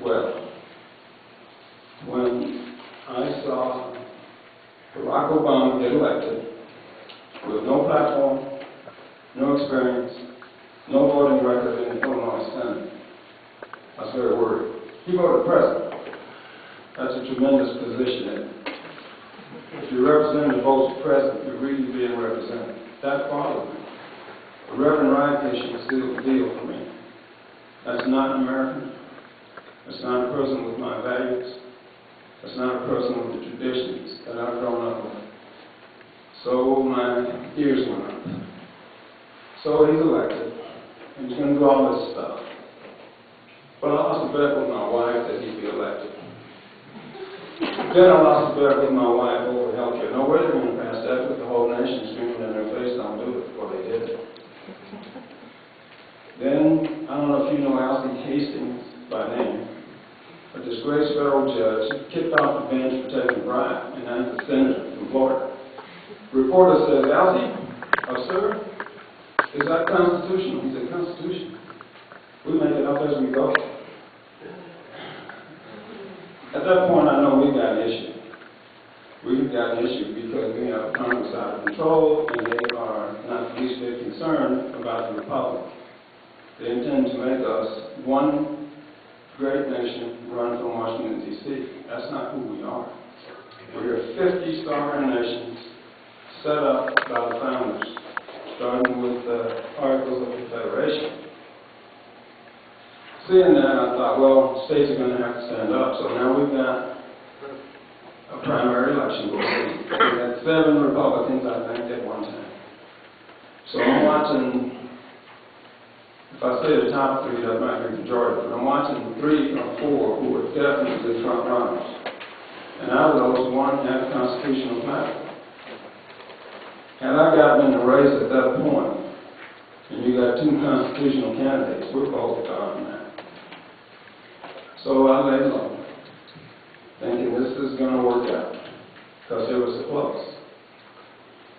Well, when I saw Barack Obama get elected with no platform, no experience, no voting record in the Illinois Senate, I was very worried. He voted president. That's a tremendous position. If your representative votes president, you're really being represented. That bothered me. The Reverend Wright issue sealed the deal for me. That's not an American. That's not a person with my values. That's not a person with the traditions that I've grown up with. So my ears went up. So he's elected, and he's going to do all this stuff. But I lost a bet with my wife that he'd be elected. Then I lost a bet with my wife over health care. No way they're going to pass that with the whole nation screaming in their face, don't do it. Well, they did it. Then, I don't know if you know Alcee Hastings by name, a disgraced federal judge, kicked off the bench for taking a bribe, and now he's a senator from Florida. The reporter says, Alcee, sir, is that constitutional? He said, Constitution. We make it up as we go. At that point, I know we've got an issue. We've got an issue because we have Congress out of control, and they are not the least bit concerned about the Republic. They intend to make us one great nation run from Washington, D.C. That's not who we are. We're a 50 sovereign nations set up by the founders, starting with the Articles of Confederation. Seeing that, I thought, well, states are going to have to stand up. So now we've got a primary election going on. We had 7 Republicans, I think, at one time. So I'm watching. If I say the top 3, that might be majority, but I'm watching 3 or 4 who are definitely front runners. And out of those, 1 had a constitutional platform. Had I gotten in the race at that point, and you got 2 constitutional candidates, we're both gone now. So I laid low, thinking this is going to work out, because it was so close.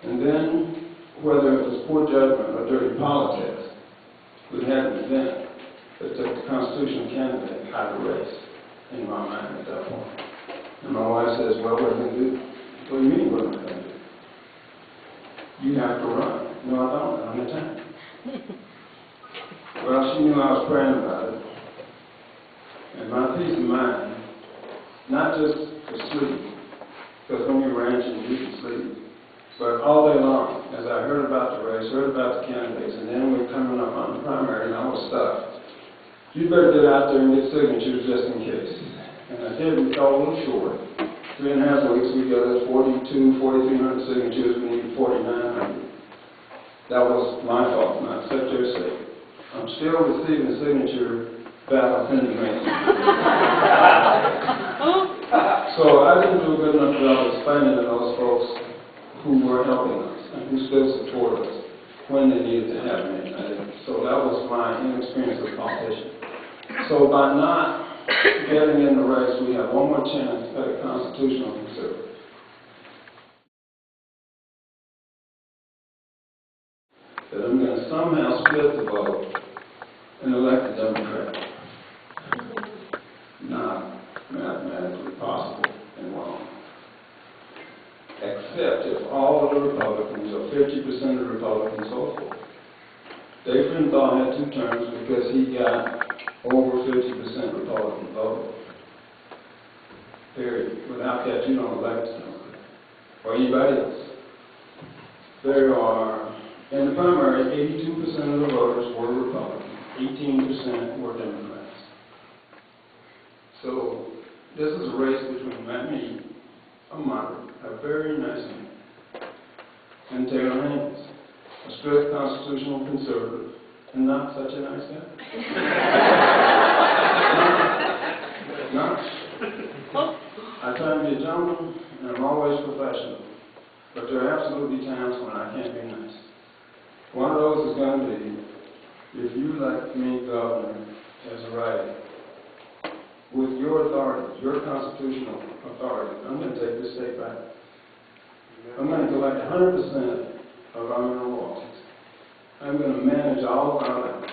And then, whether it was poor judgment or dirty politics, we had an event that took the constitutional candidate out of the race, in my mind at that point. And my wife says, well, what are you going to do? What do you mean, what am I going to do? You have to run. No, I don't. I don't have time. Well, she knew I was praying about it. And my peace of mind, not just for sleep, because when you're ranching, you can sleep, but all day long, as I heard about the race, heard about the candidates, and then we're coming up on the primary, and I was stuck. You better get out there and get signatures just in case. And I did. We fell a little short. 3.5 weeks, we got us 4,300 signatures. We needed 4,900. That was my fault, not Secretary of State. I'm still receiving a signature battle Pennsylvania. So I didn't do a good enough job explaining to those folks who were helping us and who still support us when they needed to have me. So that was my inexperience as a politician. So by not getting in the race, we have one more chance at a constitutional conservative. That I'm going to somehow split the vote and elect a Democrat. Not mathematically possible in Wyoming. Except if all of the Republicans, or 50% of the Republicans, vote for it. Dave Frinthal had 2 terms because he got over 50% Republican vote. Period. Without that, you don't elect a Democrat. Or anybody else. There are, in the primary, 82% of the voters were Republican. 18% were Democrats. So this is a race between me, a moderate, a very nice man, and Taylor Haynes, a strict constitutional conservative, and not such a nice guy. Not. I try to be a gentleman, and I'm always professional, but there are absolutely times when I can't be nice. One of those is going to be, if you elect me governor as a writer, with your authority, your constitutional authority, I'm going to take this state back. I'm going to collect 100% of our mineral royalties. I'm going to manage all of our land.